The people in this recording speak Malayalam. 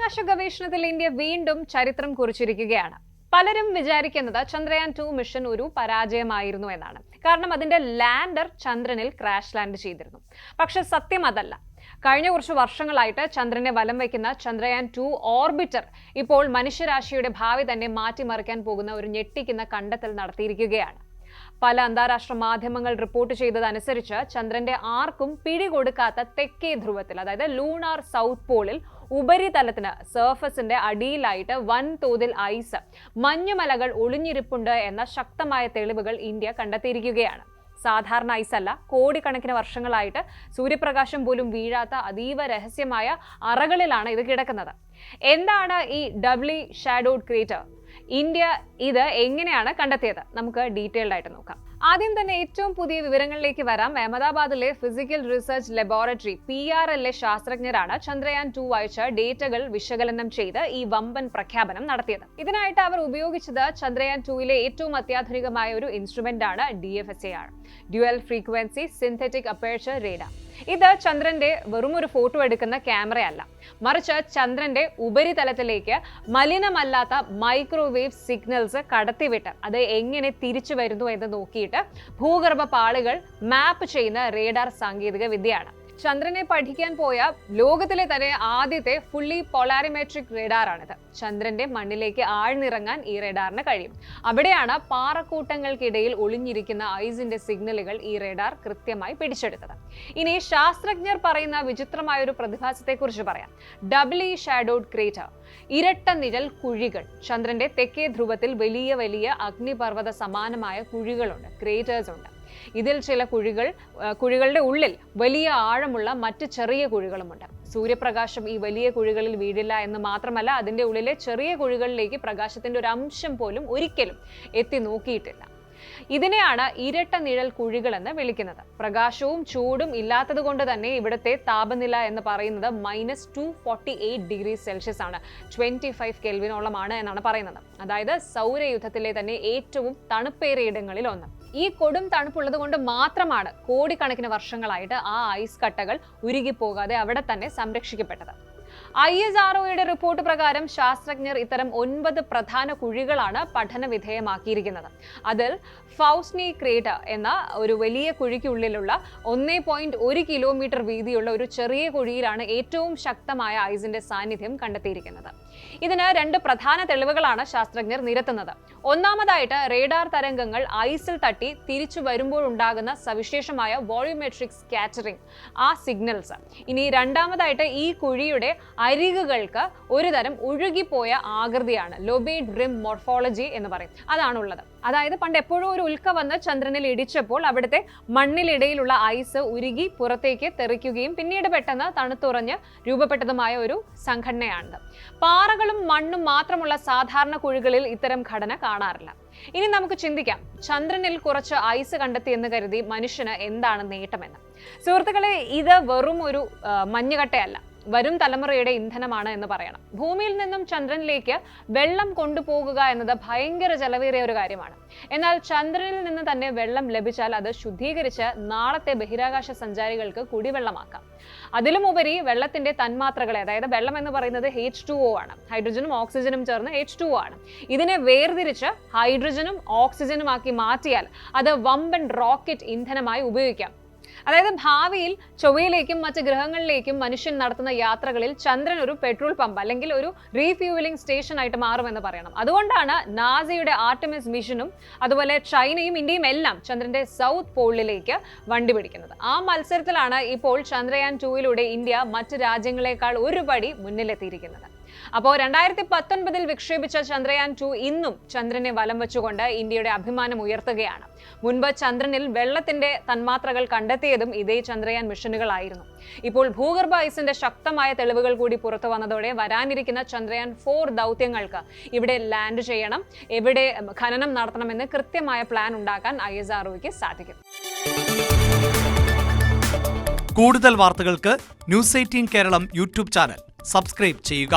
ബഹിരാകാശ ഗവേഷണത്തിൽ ഇന്ത്യ വീണ്ടും ചരിത്രം കുറിച്ചിരിക്കുകയാണ്. പലരും വിചാരിക്കുന്നത് ചന്ദ്രയാൻ 2 മിഷൻ ഒരു പരാജയമായിരുന്നു എന്നാണ്. കാരണം അതിന്റെ ലാൻഡർ ചന്ദ്രനിൽ ക്രാഷ് ലാൻഡ് ചെയ്തിരുന്നു. പക്ഷെ സത്യം അതല്ല. കഴിഞ്ഞ കുറച്ച് വർഷങ്ങളായിട്ട് ചന്ദ്രനെ വലം വയ്ക്കുന്ന ചന്ദ്രയാൻ 2 ഓർബിറ്റർ ഇപ്പോൾ മനുഷ്യരാശിയുടെ ഭാവി തന്നെ മാറ്റിമറിക്കാൻ പോകുന്ന ഒരു ഞെട്ടിക്കുന്ന കണ്ടെത്തൽ നടത്തിയിരിക്കുകയാണ്. പല അന്താരാഷ്ട്ര മാധ്യമങ്ങൾ റിപ്പോർട്ട് ചെയ്തതനുസരിച്ച് ചന്ദ്രന്റെ ആർക്കും പിടികൊടുക്കാത്ത തെക്കേ ധ്രുവത്തിൽ, അതായത് ലൂണാർ സൗത്ത് പോളിൽ ഉപരിതലത്തിന് സർഫസിന്റെ അടിയിലായിട്ട് വൻതോതിൽ ഐസ്, മഞ്ഞുമലകൾ ഒളിഞ്ഞിരിപ്പുണ്ട് എന്ന ശക്തമായ തെളിവുകൾ ഇന്ത്യ കണ്ടെത്തിയിരിക്കുകയാണ്. സാധാരണ ഐസല്ല, കോടിക്കണക്കിന് വർഷങ്ങളായിട്ട് സൂര്യപ്രകാശം പോലും വീഴാത്ത അതീവ രഹസ്യമായ അറകളിലാണ് ഇത് കിടക്കുന്നത്. എന്താണ് ഈ ഡബ്ലി ഷാഡോഡ് ക്രേറ്റർ? ഇന്ത്യ ഇത് എങ്ങനെയാണ് കണ്ടെത്തിയത്? നമുക്ക് ഡീറ്റെയിൽഡ് ആയിട്ട് നോക്കാം. ആദ്യം തന്നെ ഏറ്റവും പുതിയ വിവരങ്ങളിലേക്ക് വരാം. അഹമ്മദാബാദിലെ ഫിസിക്കൽ റിസർച്ച് ലബോറട്ടറി PRL ശാസ്ത്രജ്ഞരാണ് ചന്ദ്രയാൻ 2 അയച്ച ഡേറ്റകൾ വിശകലനം ചെയ്ത് ഈ വമ്പൻ പ്രഖ്യാപനം നടത്തിയത്. ഇതിനായിട്ട് അവർ ഉപയോഗിച്ചത് ചന്ദ്രയാൻ 2ലെ ഏറ്റവും അത്യാധുനികമായ ഒരു ഇൻസ്ട്രുമെന്റ് ആണ് DFSAR, dual frequency synthetic aperture radar. ഇത് ചന്ദ്രന്റെ വെറും ഒരു ഫോട്ടോ എടുക്കുന്ന ക്യാമറയല്ല, മറിച്ച് ചന്ദ്രന്റെ ഉപരിതലത്തിലേക്ക് മലിനമല്ലാത്ത മൈക്രോവേവ് സിഗ്നൽസ് കടത്തിവിട്ട് അത് എങ്ങനെ തിരിച്ചു വരുന്നു എന്ന് നോക്കിയിട്ട് ഭൂഗർഭ പാളികൾ മാപ്പ് ചെയ്യുന്ന റേഡാർ സാങ്കേതിക വിദ്യയാണ്. ചന്ദ്രനെ പഠിക്കാൻ പോയ ലോകത്തിലെ തന്നെ ആദ്യത്തെ ഫുള്ളി പോളാരിമെട്രിക് റേഡാറാണിത്. ചന്ദ്രന്റെ മണ്ണിലേക്ക് ആഴ്ന്നിറങ്ങാൻ ഈ റേഡാറിന് കഴിയും. അവിടെയാണ് പാറക്കൂട്ടങ്ങൾക്കിടയിൽ ഒളിഞ്ഞിരിക്കുന്ന ഐസിന്റെ സിഗ്നലുകൾ ഈ റേഡാർ കൃത്യമായി പിടിച്ചെടുത്തത്. ഇനി ശാസ്ത്രജ്ഞർ പറയുന്ന വിചിത്രമായ ഒരു പ്രതിഭാസത്തെക്കുറിച്ച് പറയാം. ഡബ്ലി ഷാഡോഡ് ക്രേറ്റർ, ഇരട്ട നിഴൽ കുഴികൾ. ചന്ദ്രന്റെ തെക്കേ ധ്രുവത്തിൽ വലിയ വലിയ അഗ്നിപർവ്വത സമാനമായ കുഴികളുണ്ട്, ക്രേറ്റേഴ്സ് ഉണ്ട്. ഇതിൽ ചില കുഴികളുടെ ഉള്ളിൽ വലിയ ആഴമുള്ള മറ്റ് ചെറിയ കുഴികളുമുണ്ട്. സൂര്യപ്രകാശം ഈ വലിയ കുഴികളിൽ വീഴില്ല എന്ന് മാത്രമല്ല, അതിന്റെ ഉള്ളിലെ ചെറിയ കുഴികളിലേക്ക് പ്രകാശത്തിന്റെ ഒരു അംശം പോലും ഒരിക്കലും എത്തി നോക്കിയിട്ടില്ല. ഇതിനെയാണ് ഇരട്ട നിഴൽ കുഴികൾ എന്ന് വിളിക്കുന്നത്. പ്രകാശവും ചൂടും ഇല്ലാത്തത് കൊണ്ട് തന്നെ ഇവിടുത്തെ താപനില എന്ന് പറയുന്നത് -248 ഡിഗ്രി സെൽഷ്യസ് ആണ്, 25 കെൽവിനോളമാണ് എന്നാണ് പറയുന്നത്. അതായത് സൗരയുദ്ധത്തിലെ തന്നെ ഏറ്റവും തണുപ്പേറിയ ഇടങ്ങളിൽ ഒന്ന്. ഈ കൊടും തണുപ്പുള്ളത് കൊണ്ട് മാത്രമാണ് കോടിക്കണക്കിന് വർഷങ്ങളായിട്ട് ആ ഐസ് കട്ടകൾ ഉരുകിപ്പോകാതെ അവിടെ തന്നെ സംരക്ഷിക്കപ്പെട്ടത്. ISROയുടെ റിപ്പോർട്ട് പ്രകാരം ശാസ്ത്രജ്ഞർ ഇത്തരം 9 പ്രധാന കുഴികളാണ് പഠന വിധേയമാക്കിയിരിക്കുന്നത്. അതിൽ ഫൗസ്നി ക്രേറ്റർ എന്ന ഒരു വലിയ കുഴിക്കുള്ളിലുള്ള 1.1 കിലോമീറ്റർ വീതിയുള്ള ഒരു ചെറിയ കുഴിയിലാണ് ഏറ്റവും ശക്തമായ ഐസിന്റെ സാന്നിധ്യം കണ്ടെത്തിയിരിക്കുന്നത്. ഇതിന് 2 പ്രധാന തെളിവുകളാണ് ശാസ്ത്രജ്ഞർ നിരത്തുന്നത്. ഒന്നാമതായിട്ട് റേഡാർ തരംഗങ്ങൾ ഐസിൽ തട്ടി തിരിച്ചു വരുമ്പോഴുണ്ടാകുന്ന സവിശേഷമായ വോളിയോമെട്രിക് സ്കാറ്ററിംഗ്, ആ സിഗ്നൽസ്. ഇനി രണ്ടാമതായിട്ട് ഈ കുഴിയുടെ അരികുകൾക്ക് ഒരു തരം ഒഴുകിപ്പോയ ആകൃതിയാണ്, ലോബേഡ് റിം മോർഫോളജി എന്ന് പറയും, അതാണുള്ളത്. അതായത് പണ്ട് എപ്പോഴും ഒരു ഉൽക്ക വന്ന് ചന്ദ്രനിൽ ഇടിച്ചപ്പോൾ അവിടുത്തെ മണ്ണിലിടയിലുള്ള ഐസ് ഉരുകി പുറത്തേക്ക് തെറിക്കുകയും പിന്നീട് പെട്ടെന്ന് തണുത്തുറഞ്ഞ് രൂപപ്പെട്ടതുമായ ഒരു സംഘടനയാണിത്. പാറകളും മണ്ണും മാത്രമുള്ള സാധാരണ കുഴികളിൽ ഇത്തരം ഘടന കാണാറില്ല. ഇനി നമുക്ക് ചിന്തിക്കാം, ചന്ദ്രനിൽ കുറച്ച് ഐസ് കണ്ടെത്തി എന്ന് കരുതി മനുഷ്യന് എന്താണ് നേട്ടമെന്ന്. സുഹൃത്തുക്കളെ, ഇത് വെറും ഒരു മഞ്ഞുകട്ടയല്ല, വരും തലമുറയുടെ ഇന്ധനമാണ് എന്ന് പറയണം. ഭൂമിയിൽ നിന്നും ചന്ദ്രനിലേക്ക് വെള്ളം കൊണ്ടുപോകുക എന്നത് ഭയങ്കര ചെലവേറിയ ഒരു കാര്യമാണ്. എന്നാൽ ചന്ദ്രനിൽ നിന്ന് തന്നെ വെള്ളം ലഭിച്ചാൽ അത് ശുദ്ധീകരിച്ച് നാളത്തെ ബഹിരാകാശ സഞ്ചാരികൾക്ക് കുടിവെള്ളമാക്കാം. അതിലുമുപരി വെള്ളത്തിന്റെ തന്മാത്രകളെ, അതായത് വെള്ളം എന്ന് പറയുന്നത് H2O ആണ്, ഹൈഡ്രജനും ഓക്സിജനും ചേർന്ന് H2O ആണ്. ഇതിനെ വേർതിരിച്ച് ഹൈഡ്രജനും ഓക്സിജനും ആക്കി മാറ്റിയാൽ അത് വമ്പൻ റോക്കറ്റ് ഇന്ധനമായി ഉപയോഗിക്കാം. അതായത് ഭാവിയിൽ ചൊവ്വയിലേക്കും മറ്റ് ഗ്രഹങ്ങളിലേക്കും മനുഷ്യൻ നടത്തുന്ന യാത്രകളിൽ ചന്ദ്രൻ ഒരു പെട്രോൾ പമ്പ് അല്ലെങ്കിൽ ഒരു റീഫ്യൂവലിംഗ് സ്റ്റേഷൻ ആയിട്ട് മാറുമെന്ന് പറയണം. അതുകൊണ്ടാണ് നാസയുടെ ആർടെമിസ് മിഷനും അതുപോലെ ചൈനയും ഇന്ത്യയും എല്ലാം ചന്ദ്രന്റെ സൗത്ത് പോളിലേക്ക് വണ്ടി പിടിക്കുന്നത്. ആ മത്സരത്തിലാണ് ഇപ്പോൾ ചന്ദ്രയാൻ 2യിലൂടെ ഇന്ത്യ മറ്റ് രാജ്യങ്ങളെക്കാൾ ഒരു പടി മുന്നിലെത്തിയിരിക്കുന്നത്. അപ്പോൾ 2019 വിക്ഷേപിച്ച ചന്ദ്രയാൻ 2 ഇന്നും ചന്ദ്രനെ വലം വെച്ചുകൊണ്ട് ഇന്ത്യയുടെ അഭിമാനം ഉയർത്തുകയാണ്. മുൻപ് ചന്ദ്രനിൽ വെള്ളത്തിന്റെ തന്മാത്രകൾ കണ്ടെത്തിയതും ഇതേ ചന്ദ്രയാൻ മിഷനുകളായിരുന്നു. ഇപ്പോൾ ഭൂഗർഭ ഐസിന്റെ ശക്തമായ തെളിവുകൾ കൂടി പുറത്തു വന്നതോടെ വരാനിരിക്കുന്ന ചന്ദ്രയാൻ 4 ദൗത്യങ്ങൾക്ക് ഇവിടെ ലാൻഡ് ചെയ്യണം, എവിടെ ഖനനം നടത്തണമെന്ന് കൃത്യമായ പ്ലാൻ ഉണ്ടാക്കാൻ ISROയ്ക്ക് സാധിക്കും. കൂടുതൽ വാർത്തകൾക്ക് News 18 Keralam YouTube channel subscribe ചെയ്യുക.